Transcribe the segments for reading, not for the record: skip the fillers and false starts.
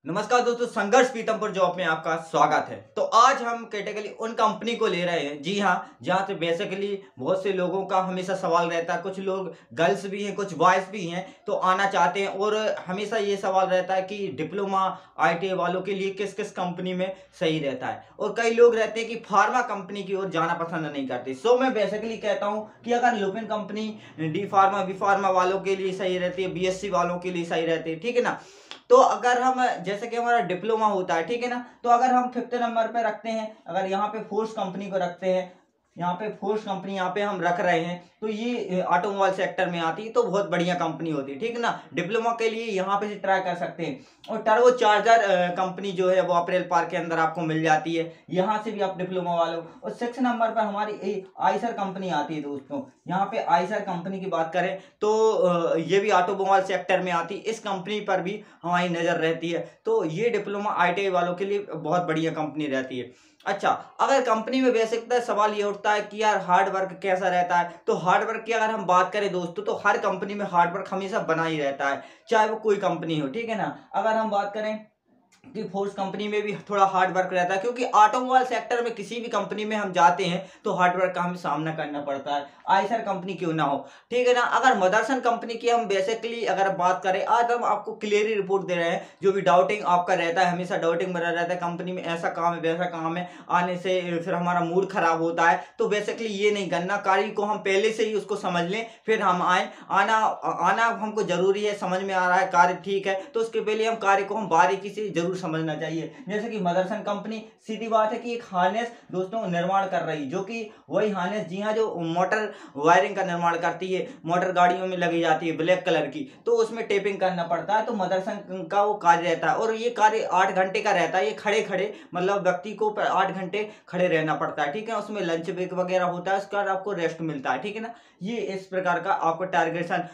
नमस्कार दोस्तों, संघर्ष पीतमपुर जॉब में आपका स्वागत है। तो आज हम कैटेगरी उन कंपनी को ले रहे हैं, जी हाँ, जहाँ से बेसिकली बहुत से लोगों का हमेशा सवाल रहता है। कुछ लोग गर्ल्स भी हैं, कुछ बॉयज भी हैं, तो आना चाहते हैं और हमेशा ये सवाल रहता है कि डिप्लोमा आईटीआई वालों के लिए किस किस कंपनी में सही रहता है। और कई लोग रहते हैं कि फार्मा कंपनी की ओर जाना पसंद नहीं करते। सो मैं बेसिकली कहता हूँ कि अगर Lupin company D pharma B pharma वालों के लिए सही रहती है, बीएससी वालों के लिए सही रहती है, ठीक है ना। तो अगर हम जैसे कि हमारा डिप्लोमा होता है, ठीक है ना, तो अगर हम 5th नंबर पे रखते हैं, अगर यहाँ पे फोर्स कंपनी को रखते हैं, यहाँ पे फोर्स कंपनी यहाँ पे हम रख रहे हैं, तो ये ऑटोमोबाइल सेक्टर में आती है, तो बहुत बढ़िया कंपनी होती है, ठीक है ना। डिप्लोमा के लिए यहाँ पे से ट्राई कर सकते हैं। और टर्बो चार्जर कंपनी जो है वो अप्रैल पार्क के अंदर आपको मिल जाती है, यहाँ से भी आप डिप्लोमा वालों। और 6 नंबर पर हमारी आइसर कंपनी आती है दोस्तों। यहाँ पे आइसर कंपनी की बात करें तो ये भी ऑटोमोबाइल सेक्टर में आती है, इस कंपनी पर भी हमारी नज़र रहती है। तो ये डिप्लोमा आईटीआई वालों के लिए बहुत बढ़िया कंपनी रहती है। अच्छा, अगर कंपनी में बेसिकता सवाल ये उठता है कि यार हार्ड वर्क कैसा रहता है, तो हार्ड वर्क की अगर हम बात करें दोस्तों, तो हर कंपनी में हार्ड वर्क हमेशा बना ही रहता है, चाहे वो कोई कंपनी हो, ठीक है ना। अगर हम बात करें कि फोर्स कंपनी में भी थोड़ा हार्ड वर्क रहता है, क्योंकि ऑटोमोबाइल सेक्टर में किसी भी कंपनी में हम जाते हैं तो हार्ड वर्क का हमें सामना करना पड़ता है, आइसर कंपनी क्यों ना हो, ठीक है ना। अगर मदरसन कंपनी की हम बेसिकली अगर बात करें, आज हम आपको क्लियरली रिपोर्ट दे रहे हैं। जो भी डाउटिंग आपका रहता है, हमेशा डाउटिंग बना रहता है, कंपनी में ऐसा काम है वैसा काम है, आने से फिर हमारा मूड खराब होता है, तो बेसिकली ये नहीं करना। कार्य को हम पहले से ही उसको समझ लें, फिर हम आए। आना आना हमको जरूरी है, समझ में आ रहा है कार्य ठीक है, तो उसके पहले हम कार्य को हम बारीकी से जरूर समझना चाहिए। जैसे कि मदरसन कंपनी, सीधी बात है कि एक हार्नेस दोस्तों निर्माण कर रही है, जो कि वही हार्नेस, जी हाँ, जो मोटर वायरिंग का निर्माण करती है, मोटर गाड़ियों में लगी जाती है ब्लैक कलर की, तो उसमें टेपिंग करना पड़ता है। तो मदरसन का वो कार्य रहता है, और ये कार्य 8 घंटे का रहता है। ये खड़े खड़े मतलब व्यक्ति को 8 घंटे खड़े रहना पड़ता है, ठीक है। उसमें लंच ब्रेक वगैरह होता है, उसके बाद आपको रेस्ट मिलता है, ठीक है ना। ये इस प्रकार का आपको टारगेशन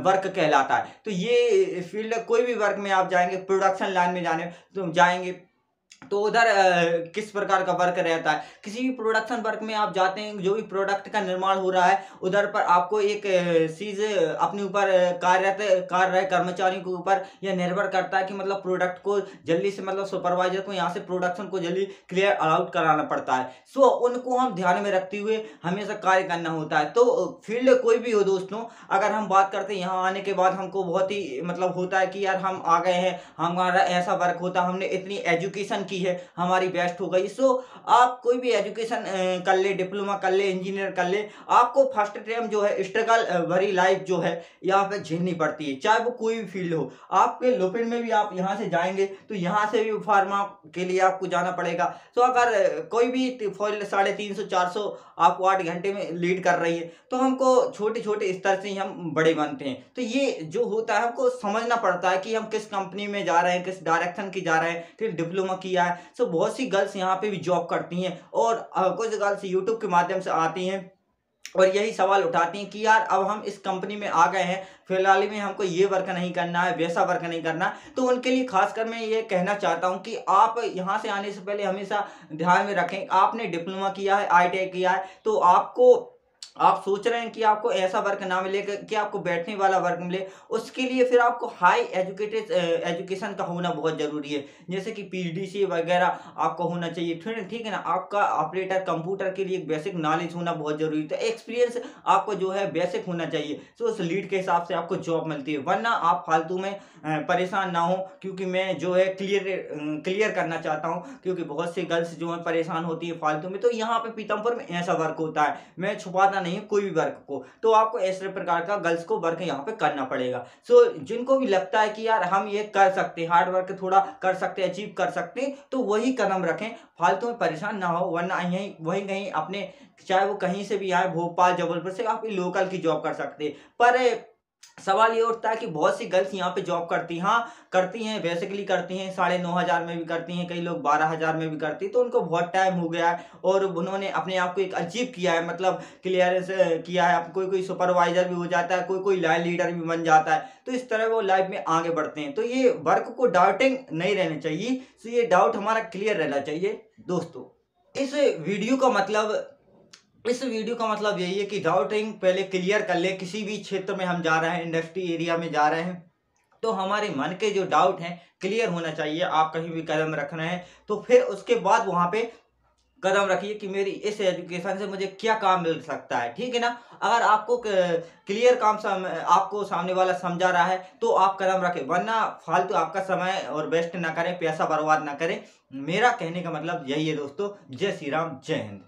वर्क कहलाता है। तो ये फील्ड कोई भी वर्क में आप जाएंगे, प्रोडक्शन लाइन में जाने तो जाएंगे, तो उधर किस प्रकार का वर्क रहता है। किसी भी प्रोडक्शन वर्क में आप जाते हैं, जो भी प्रोडक्ट का निर्माण हो रहा है, उधर पर आपको एक चीज अपने ऊपर कार्य कर्मचारियों के ऊपर यह निर्भर करता है कि मतलब प्रोडक्ट को जल्दी से, मतलब सुपरवाइजर को यहाँ से प्रोडक्शन को जल्दी क्लियर आउट कराना पड़ता है। सो उनको हम ध्यान में रखते हुए हमेशा कार्य करना होता है। तो फील्ड कोई भी हो दोस्तों, अगर हम बात करते हैं यहाँ आने के बाद हमको बहुत ही मतलब होता है कि यार हम आ गए हैं, हमारा ऐसा वर्क होता, हमने इतनी एजुकेशन की है, हमारी बेस्ट हो गई। सो आप कोई भी एजुकेशन कर ले, डिप्लोमा कर ले, इंजीनियर कर ले, आपको फर्स्ट टाइम जो है स्ट्रगल भरी लाइफ जो है यहाँ पे झेलनी पड़ती है, चाहे वो कोई भी फील्ड हो। आपके लुपिन में भी आप यहाँ से जाएंगे तो यहाँ से भी फार्मा के लिए आपको जाना पड़ेगा। तो अगर कोई भी फॉइल 350 400 आपको 8 घंटे में लीड कर रही है, तो हमको छोटे छोटे स्तर से ही हम बड़े बनते हैं। तो ये जो होता है हमको समझना पड़ता है कि हम किस कंपनी में जा रहे हैं, किस डायरेक्शन की जा रहे हैं। फिर डिप्लोमा किया है, सो बहुत सी गर्ल्स यहाँ पे भी जॉब करती हैं, और कुछ गर्ल्स यूट्यूब के माध्यम से आती हैं और यही सवाल उठाती हैं कि यार अब हम इस कंपनी में आ गए हैं, फिलहाल में हमको ये वर्क नहीं करना है, वैसा वर्क नहीं करना। तो उनके लिए खासकर मैं ये कहना चाहता हूं कि आप यहाँ से आने से पहले हमेशा ध्यान में रखें, आपने डिप्लोमा किया है, आईटीआई किया है, तो आपको आप सोच रहे हैं कि आपको ऐसा वर्क ना मिले कि आपको बैठने वाला वर्क मिले, उसके लिए फिर आपको हाई एजुकेटेड एजुकेशन का होना बहुत जरूरी है। जैसे कि पीजीडीसी वगैरह आपको होना चाहिए, ठीक है ना। आपका ऑपरेटर कंप्यूटर के लिए एक बेसिक नॉलेज होना बहुत जरूरी है, तो एक्सपीरियंस आपको जो है बेसिक होना चाहिए। तो उस लीड के हिसाब से आपको जॉब मिलती है, वरना आप फालतू में परेशान ना हो। क्योंकि मैं जो है क्लियर करना चाहता हूँ, क्योंकि बहुत सी गर्ल्स जो है परेशान होती है फालतू में। तो यहाँ पे पीतमपुर में ऐसा वर्क होता है, मैं छुपाता नहीं कोई भी वर्क को, तो आपको ऐसे प्रकार का गर्ल्स को वर्क यहाँ पे करना पड़ेगा। सो जिनको भी लगता है कि यार हम ये कर सकते हैं, हार्ड वर्क थोड़ा कर सकते हैं, अचीव कर सकते हैं, तो वही कदम रखें, फालतू में परेशान ना हो। वरना यहीं वहीं कहीं अपने, चाहे वो कहीं से भी आए, भोपाल जबलपुर से, आप लोकल की जॉब कर सकते हैं। पर सवाल ये उठता है कि बहुत सी गर्ल्स यहाँ पे जॉब करती, हाँ करती हैं, बेसिकली करती हैं, 9,500 में भी करती हैं, कई लोग 12,000 में भी करती हैं। तो उनको बहुत टाइम हो गया है और उन्होंने अपने आप को एक अचीव किया है, मतलब क्लियरेंस किया है। कोई कोई सुपरवाइजर भी हो जाता है, कोई कोई लाइन लीडर भी बन जाता है, तो इस तरह वो लाइफ में आगे बढ़ते हैं। तो ये वर्क को डाउटिंग नहीं रहनी चाहिए, तो ये डाउट हमारा क्लियर रहना चाहिए दोस्तों। इस वीडियो का मतलब इस वीडियो का मतलब यही है कि डाउटिंग पहले क्लियर कर ले। किसी भी क्षेत्र में हम जा रहे हैं, इंडस्ट्री एरिया में जा रहे हैं, तो हमारे मन के जो डाउट हैं क्लियर होना चाहिए। आप कहीं भी कदम रखना है तो फिर उसके बाद वहां पे कदम रखिए कि मेरी इस एजुकेशन से मुझे क्या काम मिल सकता है, ठीक है ना। अगर आपको क्लियर काम आपको सामने वाला समझा रहा है तो आप कदम रखें, वरना फालतू आपका समय और वेस्ट ना करें, पैसा बर्बाद ना करें। मेरा कहने का मतलब यही है दोस्तों। जय श्री राम, जय हिंद।